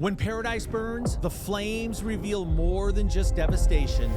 When paradise burns, the flames reveal more than just devastation.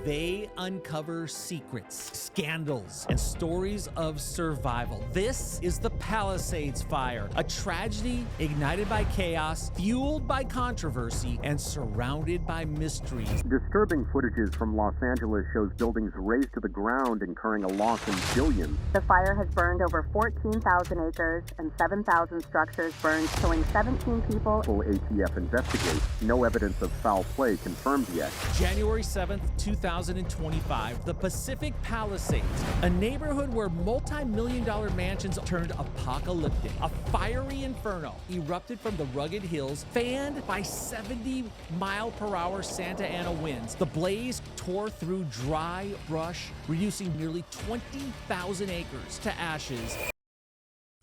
They uncover secrets, scandals, and stories of survival. This is the Palisades fire, a tragedy ignited by chaos, fueled by controversy, and surrounded by mysteries. Disturbing footages from Los Angeles shows buildings razed to the ground, incurring a loss in billions. The fire has burned over 14,000 acres and 7,000 structures burned, killing 17 people. ATF investigates. No evidence of foul play confirmed yet. January 7th, 2025, the Pacific Palisades, a neighborhood where multi-million-dollar mansions turned apocalyptic. A fiery inferno erupted from the rugged hills, fanned by 70-mile-per-hour Santa Ana winds. The blaze tore through dry brush, reducing nearly 20,000 acres to ashes.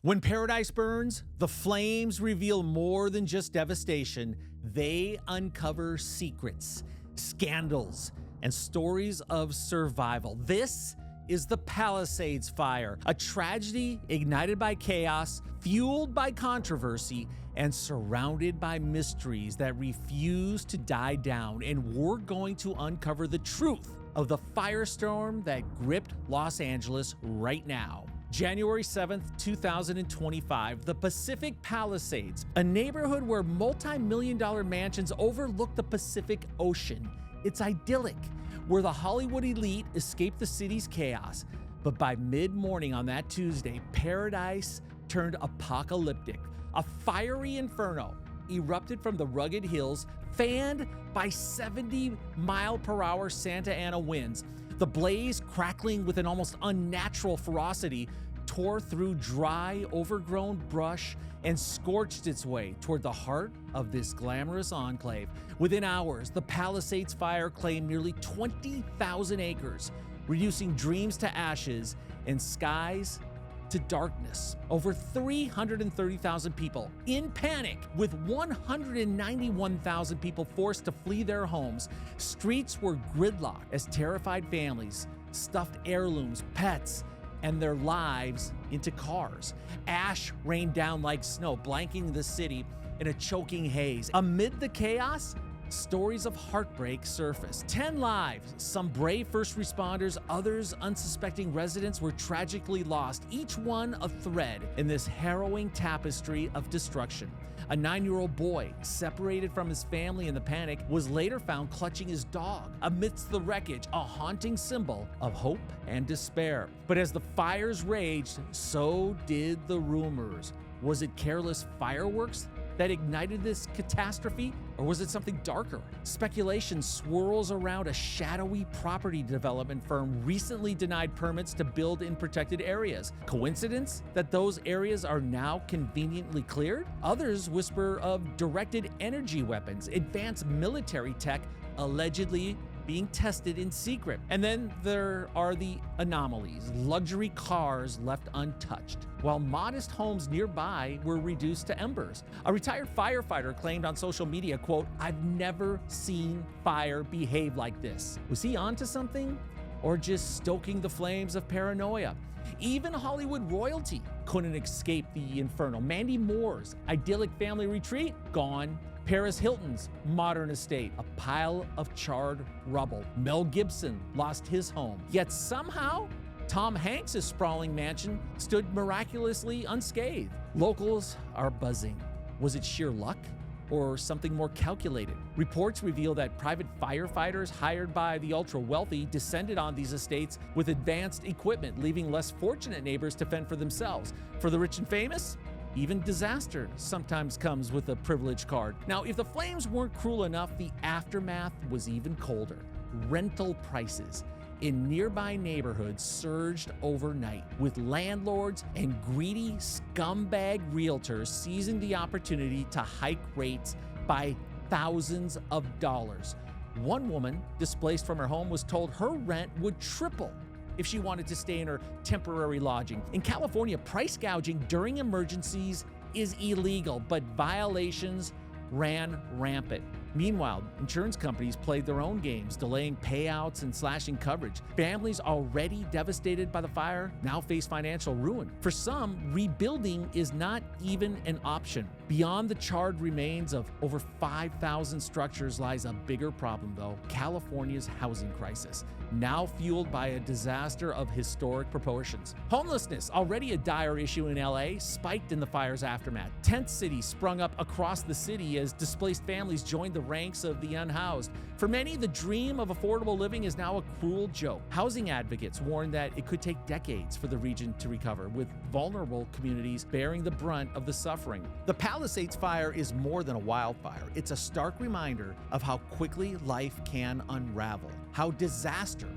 When paradise burns, the flames reveal more than just devastation. They uncover secrets, scandals, and stories of survival. This is the Palisades fire, a tragedy ignited by chaos, fueled by controversy, and surrounded by mysteries that refuse to die down. And we're going to uncover the truth of the firestorm that gripped Los Angeles right now. January 7th, 2025, the Pacific Palisades, a neighborhood where multi-million-dollar mansions overlook the Pacific Ocean. It's idyllic, where the Hollywood elite escaped the city's chaos. But by mid-morning on that Tuesday, paradise turned apocalyptic. A fiery inferno erupted from the rugged hills, fanned by 70-mile-per-hour Santa Ana winds. The blaze, crackling with an almost unnatural ferocity, tore through dry, overgrown brush and scorched its way toward the heart of this glamorous enclave. Within hours, the Palisades fire claimed nearly 20,000 acres, reducing dreams to ashes and skies to darkness. Over 330,000 people in panic, with 191,000 people forced to flee their homes. Streets were gridlocked as terrified families stuffed heirlooms, pets, and their lives into cars. Ash rained down like snow, blanketing the city in a choking haze. Amid the chaos, stories of heartbreak surfaced. 10 lives, some brave first responders, others unsuspecting residents, were tragically lost, each one a thread in this harrowing tapestry of destruction. A 9-year-old boy, separated from his family in the panic, was later found clutching his dog amidst the wreckage, a haunting symbol of hope and despair. But as the fires raged, so did the rumors. Was it careless fireworks that ignited this catastrophe, or was it something darker? Speculation swirls around a shadowy property development firm recently denied permits to build in protected areas. Coincidence that those areas are now conveniently cleared? Others whisper of directed energy weapons, advanced military tech allegedly being tested in secret. And then there are the anomalies, luxury cars left untouched, while modest homes nearby were reduced to embers. A retired firefighter claimed on social media, quote, "I've never seen fire behave like this." Was he onto something, or just stoking the flames of paranoia? Even Hollywood royalty couldn't escape the inferno. Mandy Moore's idyllic family retreat, gone. Paris Hilton's modern estate, a pile of charred rubble. Mel Gibson lost his home. Yet somehow, Tom Hanks' sprawling mansion stood miraculously unscathed. Locals are buzzing. Was it sheer luck, or something more calculated? Reports reveal that private firefighters hired by the ultra-wealthy descended on these estates with advanced equipment, leaving less fortunate neighbors to fend for themselves. For the rich and famous, even disaster sometimes comes with a privilege card. Now, if the flames weren't cruel enough, the aftermath was even colder. Rental prices in nearby neighborhoods surged overnight, with landlords and greedy scumbag realtors seizing the opportunity to hike rates by thousands of dollars. One woman, displaced from her home, was told her rent would triple if she wanted to stay in her temporary lodging. In California, price gouging during emergencies is illegal, but violations ran rampant. Meanwhile, insurance companies played their own games, delaying payouts and slashing coverage. Families already devastated by the fire now face financial ruin. For some, rebuilding is not even an option. Beyond the charred remains of over 5,000 structures lies a bigger problem, though: California's housing crisis, now fueled by a disaster of historic proportions. Homelessness, already a dire issue in LA, spiked in the fire's aftermath. Tent cities sprung up across the city as displaced families joined the ranks of the unhoused. For many, the dream of affordable living is now a cruel joke. Housing advocates warn that it could take decades for the region to recover, with vulnerable communities bearing the brunt of the suffering. The Palisades fire is more than a wildfire. It's a stark reminder of how quickly life can unravel, how disaster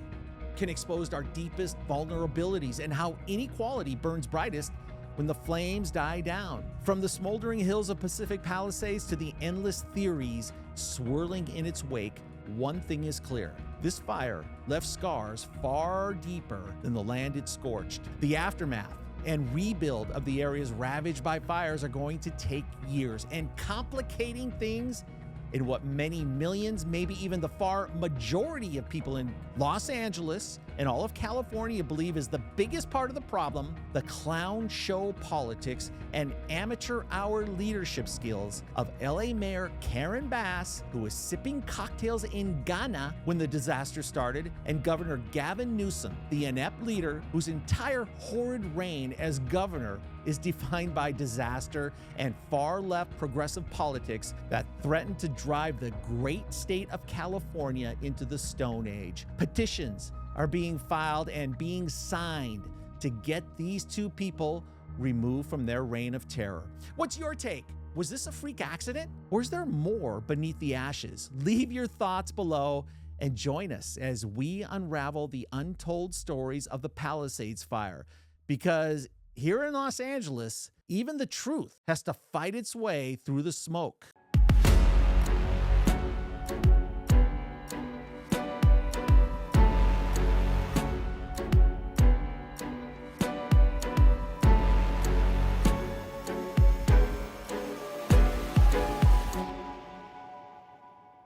can expose our deepest vulnerabilities, and how inequality burns brightest when the flames die down. From the smoldering hills of Pacific Palisades to the endless theories swirling in its wake, one thing is clear: this fire left scars far deeper than the land it scorched. The aftermath and rebuild of the areas ravaged by fires are going to take years, and complicating things in what many millions, maybe even the far majority of people in Los Angeles and all of California believe is the biggest part of the problem: the clown show politics and amateur hour leadership skills of LA Mayor Karen Bass, who was sipping cocktails in Ghana when the disaster started, and Governor Gavin Newsom, the inept leader whose entire horrid reign as governor is defined by disaster and far-left progressive politics that threaten to drive the great state of California into the Stone Age. Petitions are being filed and being signed to get these two people removed from their reign of terror. What's your take? Was this a freak accident, or is there more beneath the ashes? Leave your thoughts below and join us as we unravel the untold stories of the Palisades fire, because here in Los Angeles, even the truth has to fight its way through the smoke.